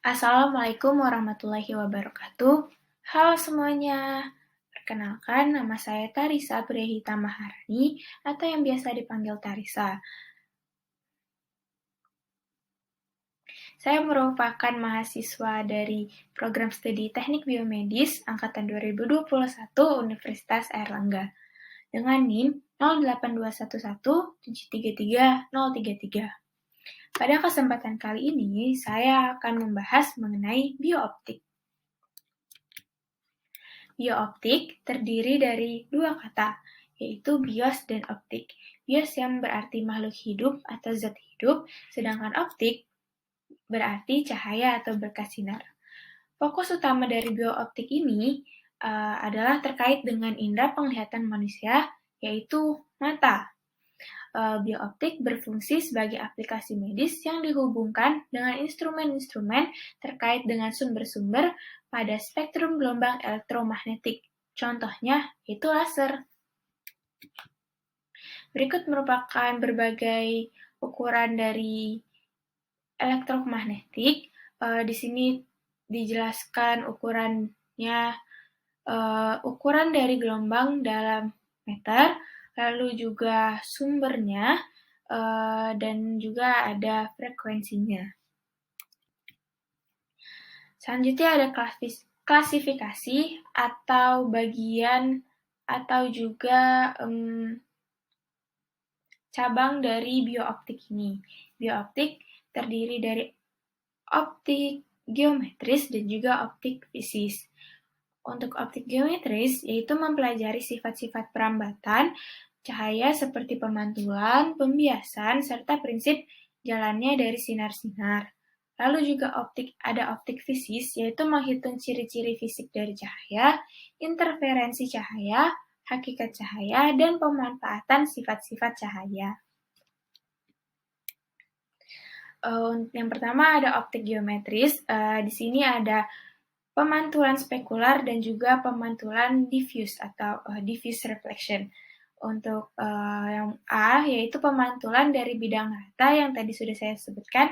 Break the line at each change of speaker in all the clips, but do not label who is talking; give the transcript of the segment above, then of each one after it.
Assalamualaikum warahmatullahi wabarakatuh. Halo semuanya, perkenalkan nama saya Tarisa Priyahita Maharani atau yang biasa dipanggil Tarisa. Saya merupakan mahasiswa dari program studi Teknik Biomedis angkatan 2021 Universitas Airlangga dengan NIM 082117333033. Pada kesempatan kali ini, saya akan membahas mengenai biooptik. Biooptik terdiri dari dua kata, yaitu bios dan optik. Bios yang berarti makhluk hidup atau zat hidup, sedangkan optik berarti cahaya atau berkas sinar. Fokus utama dari biooptik ini adalah terkait dengan indera penglihatan manusia, yaitu mata. Biooptik berfungsi sebagai aplikasi medis yang dihubungkan dengan instrumen-instrumen terkait dengan sumber-sumber pada spektrum gelombang elektromagnetik. Contohnya yaitu laser. Berikut merupakan berbagai ukuran dari elektromagnetik. Di sini dijelaskan ukurannya, ukuran dari gelombang dalam meter, lalu juga sumbernya, dan juga ada frekuensinya. Selanjutnya ada klasifikasi atau bagian atau juga cabang dari biooptik ini. Biooptik terdiri dari optik geometris dan juga optik fisis. Untuk optik geometris, yaitu mempelajari sifat-sifat perambatan cahaya seperti pemantulan, pembiasan, serta prinsip jalannya dari sinar-sinar. Lalu juga ada optik fisis, yaitu menghitung ciri-ciri fisik dari cahaya, interferensi cahaya, hakikat cahaya, dan pemanfaatan sifat-sifat cahaya. Yang pertama ada optik geometris. Di sini ada pemantulan spekular dan juga pemantulan diffuse atau diffuse reflection. Untuk yang A, yaitu pemantulan dari bidang rata yang tadi sudah saya sebutkan,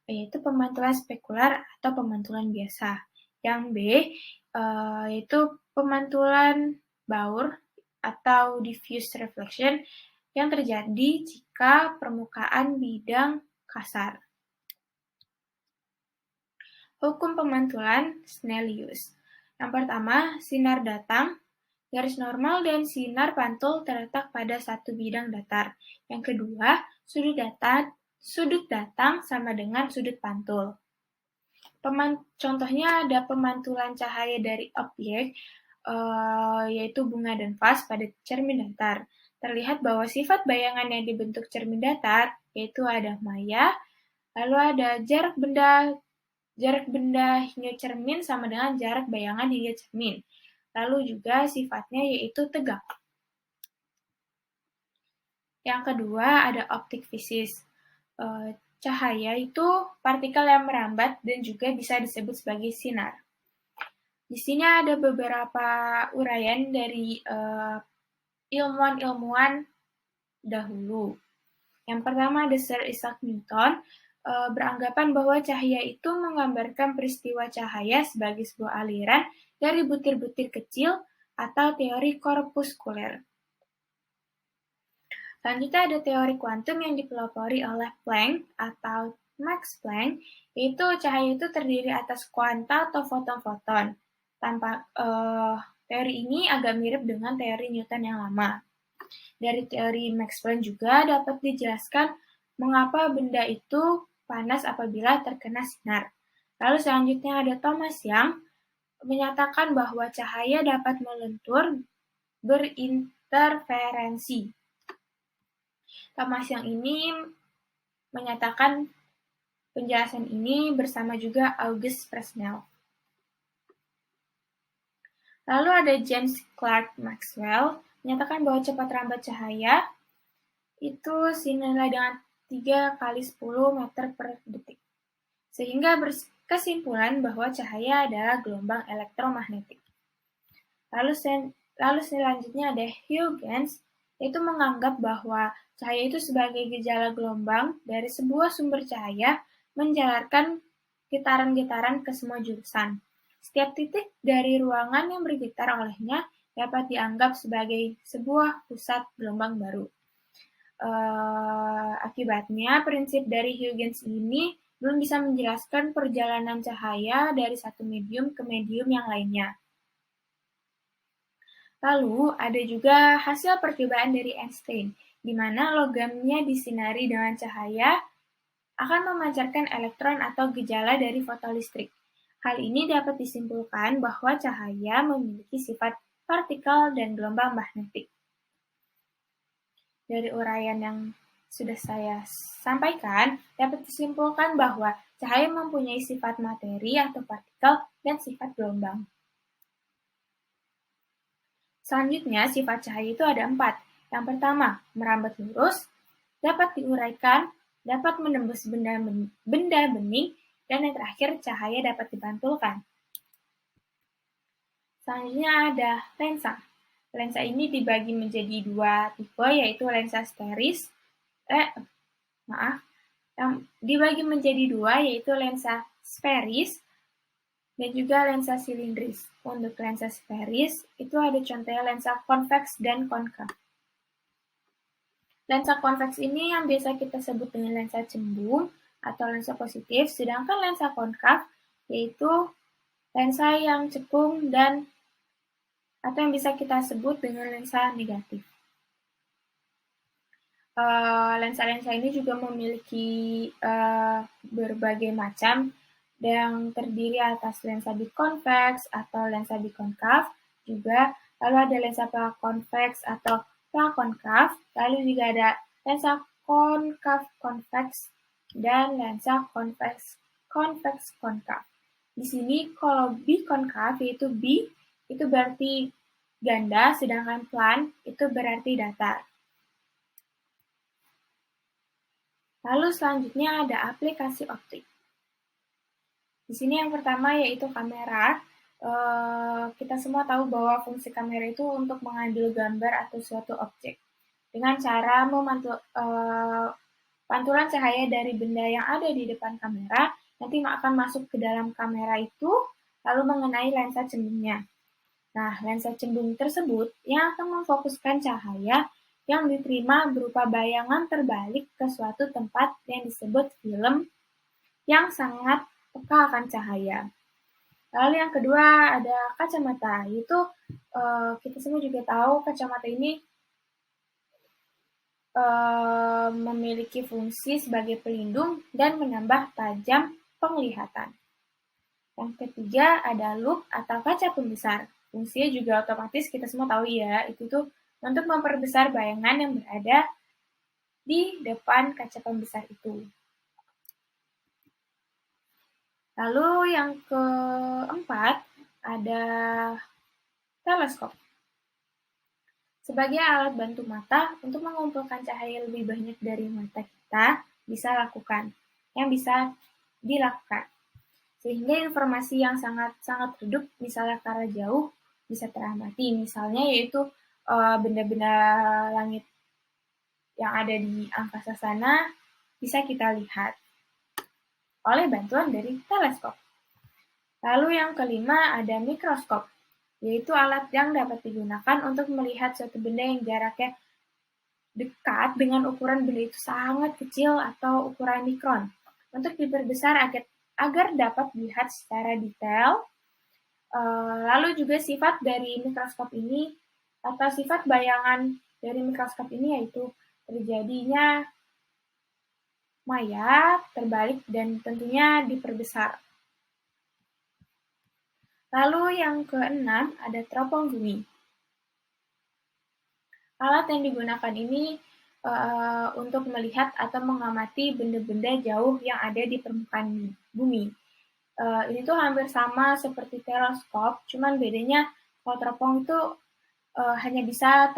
yaitu pemantulan spekular atau pemantulan biasa. Yang B, yaitu pemantulan Baur atau diffuse reflection yang terjadi jika permukaan bidang kasar. Hukum pemantulan Snellius. Yang pertama, sinar datang, garis normal dan sinar pantul terletak pada satu bidang datar. Yang kedua, sudut datang sama dengan sudut pantul. Contohnya ada pemantulan cahaya dari objek, yaitu bunga dan vas pada cermin datar. Terlihat bahwa sifat bayangan yang dibentuk cermin datar, yaitu ada maya, lalu ada jarak benda hingga cermin sama dengan jarak bayangan hingga cermin. Lalu juga sifatnya yaitu tegak. Yang kedua ada optik fisis. Cahaya itu partikel yang merambat dan juga bisa disebut sebagai sinar. Di sini ada beberapa uraian dari ilmuwan-ilmuwan dahulu. Yang pertama ada Sir Isaac Newton, beranggapan bahwa cahaya itu menggambarkan peristiwa cahaya sebagai sebuah aliran dari butir-butir kecil atau teori korpuskuler. Selanjutnya ada teori kuantum yang dipelopori oleh Planck atau Max Planck, yaitu cahaya itu terdiri atas kuanta atau foton-foton. Teori ini agak mirip dengan teori Newton yang lama. Dari teori Max Planck juga dapat dijelaskan mengapa benda itu panas apabila terkena sinar. Lalu selanjutnya ada Thomas Young menyatakan bahwa cahaya dapat melentur berinterferensi. Thomas Young ini menyatakan penjelasan ini bersama juga August Fresnel. Lalu ada James Clerk Maxwell menyatakan bahwa cepat rambat cahaya itu senilai dengan 3 kali 10 meter per detik. Sehingga berkesimpulan bahwa cahaya adalah gelombang elektromagnetik. Lalu selanjutnya ada Huygens, yaitu menganggap bahwa cahaya itu sebagai gejala gelombang dari sebuah sumber cahaya menjalarkan getaran-getaran ke semua jurusan. Setiap titik dari ruangan yang bergetar olehnya dapat dianggap sebagai sebuah pusat gelombang baru. Akibatnya, prinsip dari Huygens ini belum bisa menjelaskan perjalanan cahaya dari satu medium ke medium yang lainnya. Lalu, ada juga hasil percobaan dari Einstein, di mana logamnya disinari dengan cahaya akan memancarkan elektron atau gejala dari fotolistrik. Hal ini dapat disimpulkan bahwa cahaya memiliki sifat partikel dan gelombang magnetik. Dari uraian yang sudah saya sampaikan, dapat disimpulkan bahwa cahaya mempunyai sifat materi atau partikel dan sifat gelombang. Selanjutnya, sifat cahaya itu ada 4. Yang pertama, merambat lurus, dapat diuraikan, dapat menembus benda bening, dan yang terakhir, cahaya dapat dipantulkan. Selanjutnya ada lensa. Lensa ini dibagi menjadi 2 tipe, yaitu lensa dibagi menjadi 2, yaitu lensa sferis dan juga lensa silindris. Untuk lensa sferis, itu ada contohnya lensa konveks dan konkav. Lensa konveks ini yang biasa kita sebut dengan lensa cembung atau lensa positif, sedangkan lensa konkav yaitu lensa yang cekung dan atau yang bisa kita sebut dengan lensa negatif. Lensa-lensa ini juga memiliki berbagai macam yang terdiri atas lensa bikonveks atau lensa bikonkav juga, lalu ada lensa prakonveks atau prakonkav, lalu juga ada lensa konkav konveks dan lensa konveks konkav. Di sini kalau bikonkav yaitu bi itu berarti ganda, sedangkan plan itu berarti datar. Lalu selanjutnya ada aplikasi optik. Di sini yang pertama yaitu kamera. Kita semua tahu bahwa fungsi kamera itu untuk mengambil gambar atau suatu objek dengan cara pantulan cahaya dari benda yang ada di depan kamera nanti akan masuk ke dalam kamera itu lalu mengenai lensa cembungnya. Nah, lensa cembung tersebut yang akan memfokuskan cahaya yang diterima berupa bayangan terbalik ke suatu tempat yang disebut film yang sangat peka akan cahaya. Lalu yang kedua ada kacamata, yaitu kita semua juga tahu kacamata ini memiliki fungsi sebagai pelindung dan menambah tajam penglihatan. Yang ketiga ada loop atau kaca pembesar. Fungsinya juga otomatis kita semua tahu ya, itu tuh untuk memperbesar bayangan yang berada di depan kaca pembesar itu. Lalu yang keempat ada teleskop. Sebagai alat bantu mata untuk mengumpulkan cahaya lebih banyak dari mata kita bisa dilakukan. Sehingga informasi yang sangat redup, misalnya ke arah jauh, bisa teramati. Misalnya yaitu benda-benda langit yang ada di angkasa sana bisa kita lihat oleh bantuan dari teleskop. Lalu yang kelima ada mikroskop, yaitu alat yang dapat digunakan untuk melihat suatu benda yang jaraknya dekat dengan ukuran benda itu sangat kecil atau ukuran mikron. Untuk diperbesar agar dapat dilihat secara detail. Lalu juga sifat dari mikroskop ini atau sifat bayangan dari mikroskop ini yaitu terjadinya maya, terbalik, dan tentunya diperbesar. Lalu yang keenam ada teropong bumi. Alat yang digunakan ini untuk melihat atau mengamati benda-benda jauh yang ada di permukaan bumi. Ini tuh hampir sama seperti teleskop, cuman bedanya kalau teropong itu hanya bisa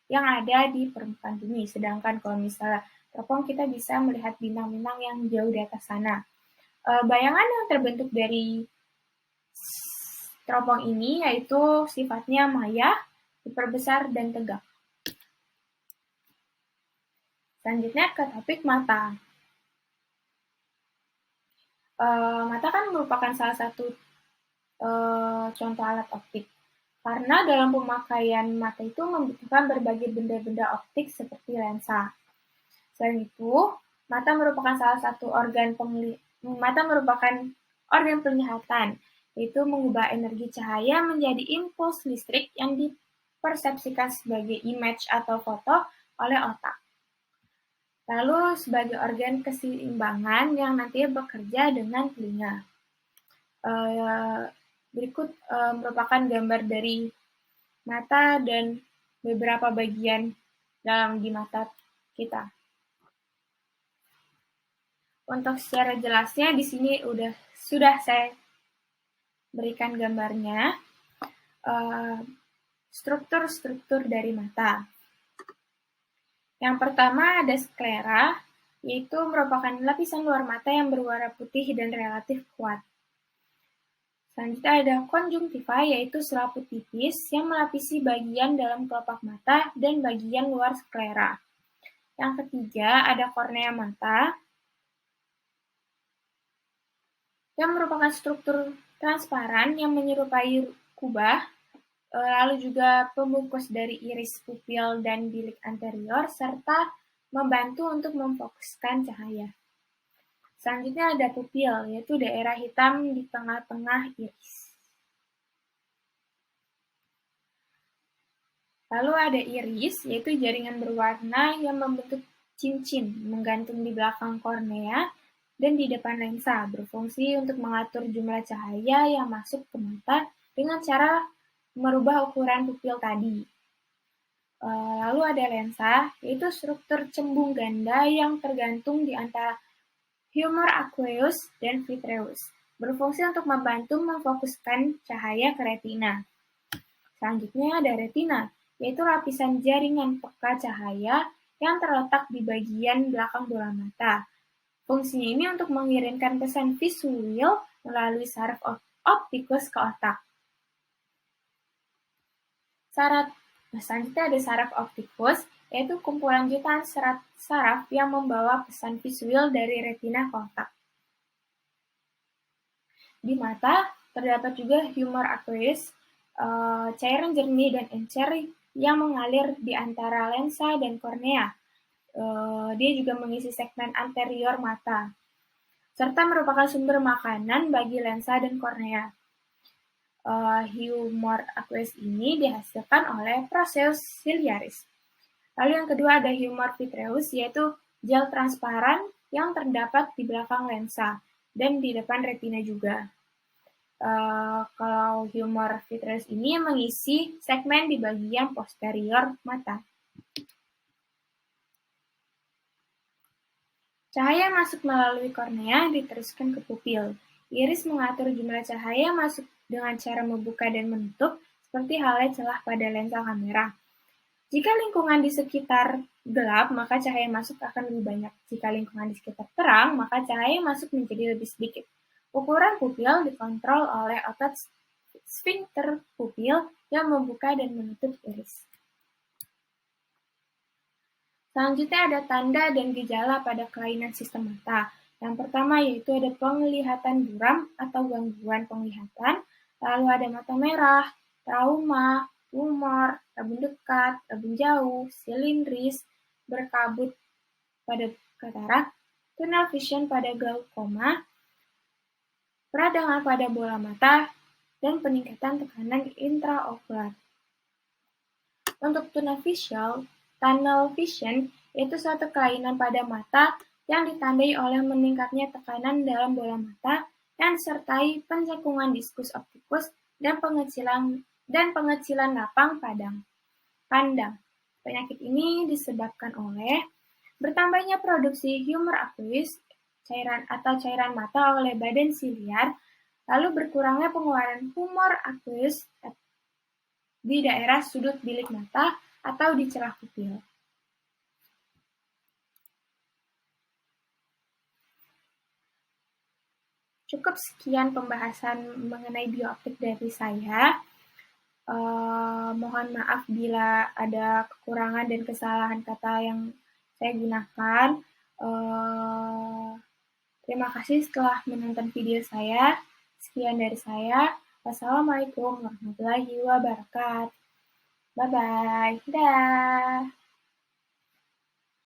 yang ada di permukaan bumi. Sedangkan kalau misalnya teropong kita bisa melihat bintang-bintang yang jauh di atas sana. Bayangan yang terbentuk dari teropong ini yaitu sifatnya maya, diperbesar, dan tegak. Selanjutnya ke topik mata. Mata kan merupakan salah satu contoh alat optik. Karena dalam pemakaian mata itu membutuhkan berbagai benda-benda optik seperti lensa. Selain itu, mata merupakan organ penglihatan, yaitu mengubah energi cahaya menjadi impuls listrik yang dipersepsikan sebagai image atau foto oleh otak. Lalu sebagai organ keseimbangan yang nantinya bekerja dengan telinga. Berikut merupakan gambar dari mata dan beberapa bagian di mata kita. Untuk secara jelasnya di sini sudah saya berikan gambarnya. Struktur-struktur dari mata. Yang pertama ada sklera, yaitu merupakan lapisan luar mata yang berwarna putih dan relatif kuat. Selanjutnya ada konjungtiva, yaitu selaput tipis yang melapisi bagian dalam kelopak mata dan bagian luar sklera. Yang ketiga ada kornea mata, yang merupakan struktur transparan yang menyerupai kubah, lalu juga pembungkus dari iris pupil dan bilik anterior, serta membantu untuk memfokuskan cahaya. Selanjutnya ada pupil, yaitu daerah hitam di tengah-tengah iris. Lalu ada iris, yaitu jaringan berwarna yang membentuk cincin, menggantung di belakang kornea dan di depan lensa, berfungsi untuk mengatur jumlah cahaya yang masuk ke mata dengan cara merubah ukuran pupil tadi. Lalu ada lensa, yaitu struktur cembung ganda yang tergantung di antara humor aqueous dan vitreous, berfungsi untuk membantu memfokuskan cahaya ke retina. Selanjutnya ada retina, yaitu lapisan jaringan peka cahaya yang terletak di bagian belakang bola mata. Fungsinya ini untuk mengirimkan pesan visual melalui saraf optikus ke otak. Selanjutnya ada saraf optikus, yaitu kumpulan jutaan saraf yang membawa pesan visual dari retina ke otak. Di mata terdapat juga humor aqueous, cairan jernih dan encer yang mengalir di antara lensa dan kornea. Dia juga mengisi segmen anterior mata, serta merupakan sumber makanan bagi lensa dan kornea. Humor aqueous ini dihasilkan oleh proses ciliaris. Lalu yang kedua ada humor vitreous, yaitu gel transparan yang terdapat di belakang lensa dan di depan retina juga. Kalau humor vitreous ini mengisi segmen di bagian posterior mata. Cahaya masuk melalui kornea diteruskan ke pupil. Iris mengatur jumlah cahaya masuk dengan cara membuka dan menutup, seperti halnya celah pada lensa kamera. Jika lingkungan di sekitar gelap, maka cahaya masuk akan lebih banyak. Jika lingkungan di sekitar terang, maka cahaya masuk menjadi lebih sedikit. Ukuran pupil dikontrol oleh otot sphincter pupil yang membuka dan menutup iris. Selanjutnya ada tanda dan gejala pada kelainan sistem mata. Yang pertama yaitu ada penglihatan buram atau gangguan penglihatan, lalu ada mata merah, trauma, tumor, rabun dekat, rabun jauh, silindris, berkabut pada katarak, tunnel vision pada glaukoma, peradangan pada bola mata, dan peningkatan tekanan intraokular. Untuk tunnel vision yaitu suatu kelainan pada mata yang ditandai oleh meningkatnya tekanan dalam bola mata yang disertai pencekungan diskus optikus dan pengecilan lapang pandang. Penyakit ini disebabkan oleh bertambahnya produksi humor aqueous, cairan mata oleh badan siliar, lalu berkurangnya pengeluaran humor aqueous di daerah sudut bilik mata atau di celah pupil. Cukup sekian pembahasan mengenai biooptik dari saya. Mohon maaf bila ada kekurangan dan kesalahan kata yang saya gunakan. Terima kasih telah menonton video saya. Sekian dari saya. Wassalamualaikum warahmatullahi wabarakatuh. Bye-bye. Dah.